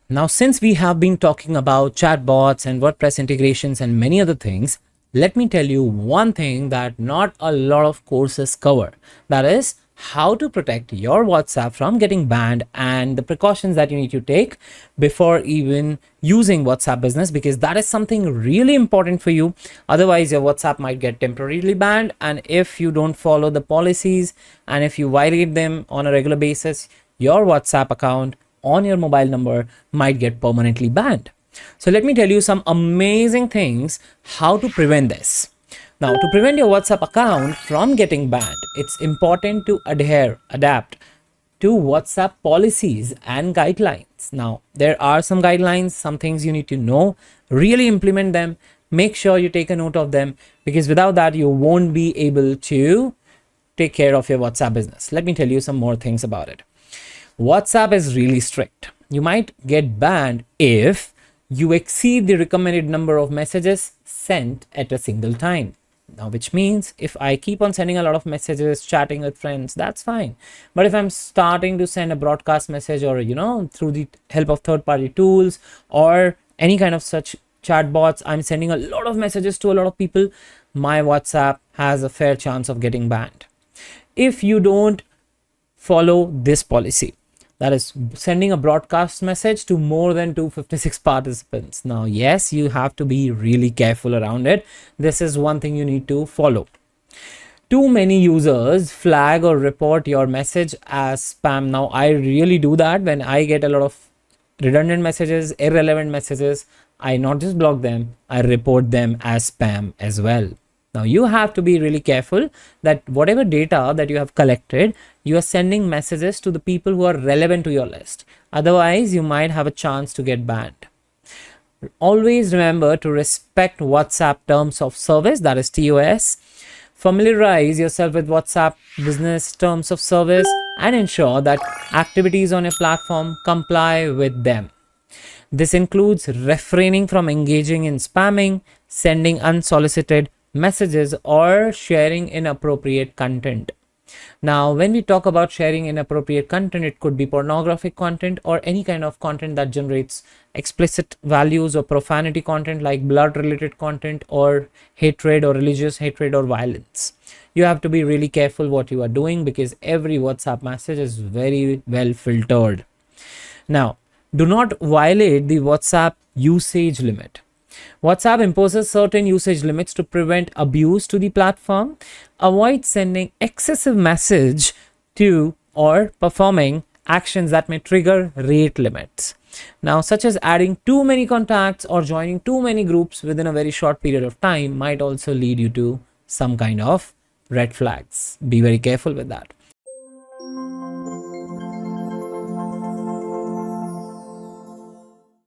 Now, since we have been talking about chatbots and WordPress integrations and many other things, let me tell you one thing that not a lot of courses cover. That is how to protect your WhatsApp from getting banned and the precautions that you need to take before even using WhatsApp Business, because that is something really important for you. Otherwise, your WhatsApp might get temporarily banned, and if you don't follow the policies and if you violate them on a regular basis, your WhatsApp account on your mobile number might get permanently banned. So let me tell you some amazing things how to prevent this. Now, to prevent your WhatsApp account from getting banned, it's important to adapt to WhatsApp policies and guidelines. Now, there are some guidelines, some things you need to know, really implement them. Make sure you take a note of them, because without that, you won't be able to take care of your WhatsApp business. Let me tell you some more things about it. WhatsApp is really strict. You might get banned if you exceed the recommended number of messages sent at a single time. Now, which means if I keep on sending a lot of messages, chatting with friends, that's fine. But if I'm starting to send a broadcast message, or, through the help of third-party tools or any kind of such chatbots, I'm sending a lot of messages to a lot of people, my WhatsApp has a fair chance of getting banned. If you don't follow this policy, that is sending a broadcast message to more than 256 participants. Now, yes, you have to be really careful around it. This is one thing you need to follow. Too many users flag or report your message as spam. Now, I really do that. When I get a lot of redundant messages, irrelevant messages, I not just block them, I report them as spam as well. Now, you have to be really careful that whatever data that you have collected, you are sending messages to the people who are relevant to your list. Otherwise, you might have a chance to get banned. Always remember to respect WhatsApp terms of service, that is TOS. Familiarize yourself with WhatsApp business terms of service and ensure that activities on your platform comply with them. This includes refraining from engaging in spamming, sending unsolicited messages, or sharing inappropriate content. Now, when we talk about sharing inappropriate content, it could be pornographic content or any kind of content that generates explicit values or profanity content like blood related content or hatred or religious hatred or violence. You have to be really careful what you are doing, because every WhatsApp message is very well filtered. Now, do not violate the WhatsApp usage limit. WhatsApp imposes certain usage limits to prevent abuse to the platform. Avoid sending excessive message to or performing actions that may trigger rate limits. Now, such as adding too many contacts or joining too many groups within a very short period of time might also lead you to some kind of red flags. Be very careful with that.